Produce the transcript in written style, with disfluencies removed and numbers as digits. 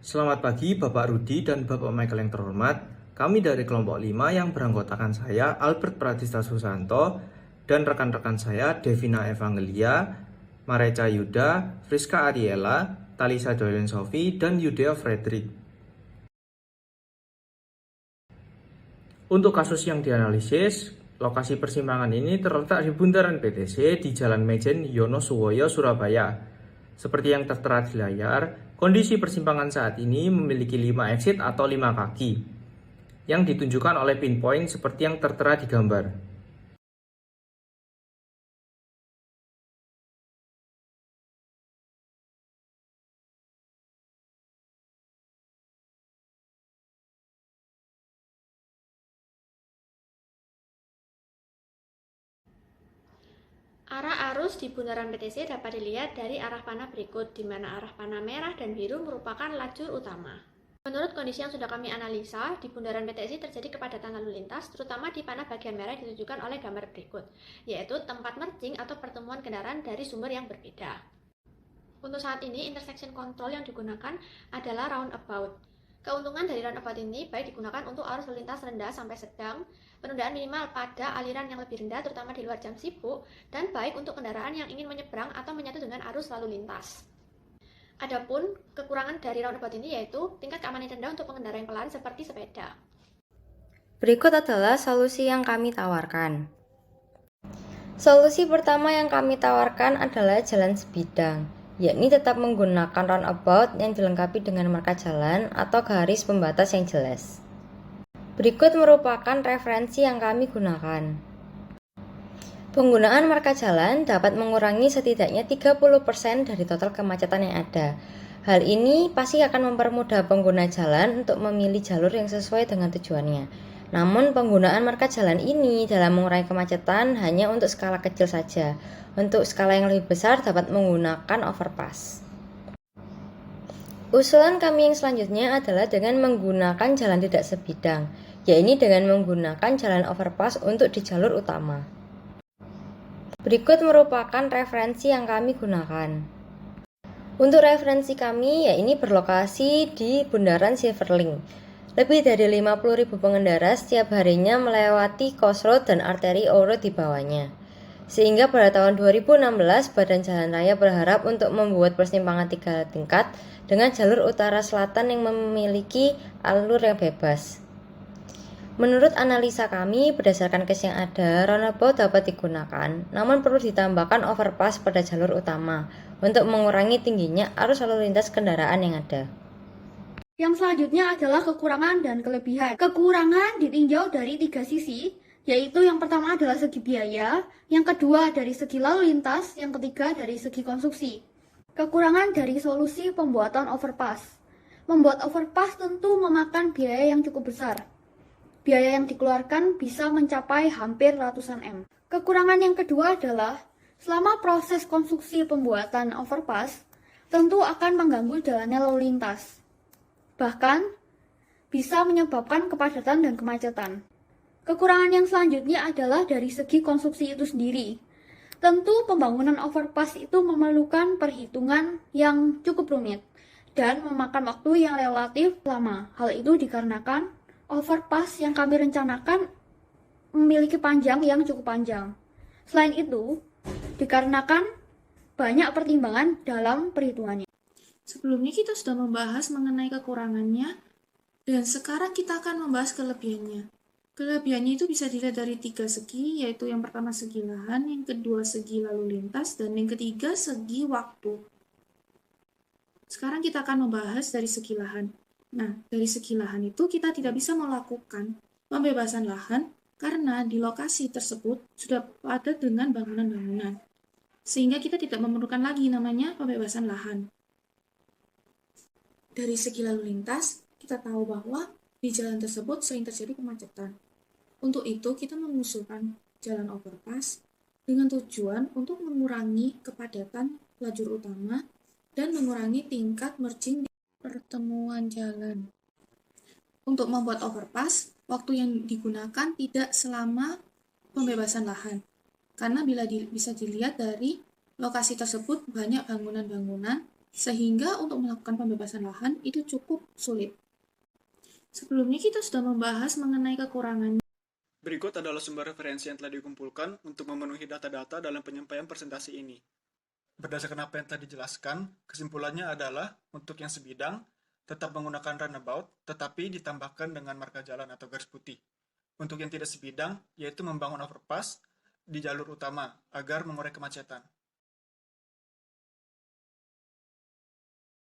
Selamat pagi Bapak Rudi dan Bapak Michael yang terhormat. Kami dari kelompok 5 yang beranggotakan saya Albert Pratista Susanto dan rekan-rekan saya Devina Evangelia, Mareca Yuda, Friska Ariela, Talisa Doylen Sofi, dan Yudea Frederick. Untuk kasus yang dianalisis, lokasi persimpangan ini terletak di bundaran PTC di Jalan Mejen Yonosuwoyo, Surabaya. Seperti yang tertera di layar, kondisi persimpangan saat ini memiliki 5 exit atau 5 kaki yang ditunjukkan oleh pinpoint seperti yang tertera di gambar. Arah arus di bundaran PTC dapat dilihat dari arah panah berikut, di mana arah panah merah dan biru merupakan lajur utama. Menurut kondisi yang sudah kami analisa, di bundaran PTC terjadi kepadatan lalu lintas, terutama di panah bagian merah ditunjukkan oleh gambar berikut, yaitu tempat merging atau pertemuan kendaraan dari sumber yang berbeda. Untuk saat ini, intersection control yang digunakan adalah roundabout. Keuntungan dari roundabout ini baik digunakan untuk arus lalu lintas rendah sampai sedang, penundaan minimal pada aliran yang lebih rendah terutama di luar jam sibuk, dan baik untuk kendaraan yang ingin menyeberang atau menyatu dengan arus lalu lintas. Adapun kekurangan dari roundabout ini yaitu tingkat keamanan rendah untuk pengendara yang pelan seperti sepeda. Berikut adalah solusi yang kami tawarkan. Solusi pertama yang kami tawarkan adalah jalan sebidang, yakni tetap menggunakan roundabout yang dilengkapi dengan marka jalan atau garis pembatas yang jelas. Berikut merupakan referensi yang kami gunakan. Penggunaan marka jalan dapat mengurangi setidaknya 30% dari total kemacetan yang ada. Hal ini pasti akan mempermudah pengguna jalan untuk memilih jalur yang sesuai dengan tujuannya. Namun penggunaan marka jalan ini dalam mengurangi kemacetan hanya untuk skala kecil saja. Untuk skala yang lebih besar dapat menggunakan overpass. Usulan kami yang selanjutnya adalah dengan menggunakan jalan tidak sebidang, yaitu dengan menggunakan jalan overpass untuk di jalur utama. Berikut merupakan referensi yang kami gunakan. Untuk referensi kami, yaitu berlokasi di Bundaran Silverlink. Lebih dari 50.000 pengendara setiap harinya melewati crossroad dan arteri Ouro di bawahnya. Sehingga pada tahun 2016, Badan Jalan Raya berharap untuk membuat persimpangan 3 tingkat dengan jalur utara-selatan yang memiliki alur yang bebas. Menurut analisa kami, berdasarkan case yang ada, roundabout dapat digunakan, namun perlu ditambahkan overpass pada jalur utama untuk mengurangi tingginya arus lalu lintas kendaraan yang ada. Yang selanjutnya adalah kekurangan dan kelebihan. Kekurangan ditinjau dari 3 sisi, yaitu yang pertama adalah segi biaya, yang kedua dari segi lalu lintas, yang ketiga dari segi konstruksi. Kekurangan dari solusi pembuatan overpass. Membuat overpass tentu memakan biaya yang cukup besar. Biaya yang dikeluarkan bisa mencapai hampir ratusan M. Kekurangan yang kedua adalah, selama proses konstruksi pembuatan overpass, tentu akan mengganggu jalannya lalu lintas. Bahkan, bisa menyebabkan kepadatan dan kemacetan. Kekurangan yang selanjutnya adalah dari segi konstruksi itu sendiri. Tentu pembangunan overpass itu memerlukan perhitungan yang cukup rumit dan memakan waktu yang relatif lama. Hal itu dikarenakan overpass yang kami rencanakan memiliki panjang yang cukup panjang. Selain itu, dikarenakan banyak pertimbangan dalam perhitungannya. Sebelumnya kita sudah membahas mengenai kekurangannya, dan sekarang kita akan membahas kelebihannya. Kelebihannya itu bisa dilihat dari 3 segi, yaitu yang pertama segi lahan, yang kedua segi lalu lintas, dan yang ketiga segi waktu. Sekarang kita akan membahas dari segi lahan. Nah, dari segi lahan itu kita tidak bisa melakukan pembebasan lahan karena di lokasi tersebut sudah padat dengan bangunan-bangunan. Sehingga kita tidak memerlukan lagi namanya pembebasan lahan. Dari segi lalu lintas, kita tahu bahwa di jalan tersebut sering terjadi kemacetan. Untuk itu, kita mengusulkan jalan overpass dengan tujuan untuk mengurangi kepadatan lajur utama dan mengurangi tingkat merging di pertemuan jalan. Untuk membuat overpass, waktu yang digunakan tidak selama pembebasan lahan. Karena bisa dilihat dari lokasi tersebut banyak bangunan-bangunan Sehingga untuk melakukan pembebasan lahan itu cukup sulit. Sebelumnya kita sudah membahas mengenai kekurangan. Berikut adalah sumber referensi yang telah dikumpulkan untuk memenuhi data-data dalam penyampaian presentasi ini. Berdasarkan apa yang telah dijelaskan, kesimpulannya adalah untuk yang sebidang, tetap menggunakan runabout, tetapi ditambahkan dengan marka jalan atau garis putih. Untuk yang tidak sebidang, yaitu membangun overpass di jalur utama agar mengurai kemacetan.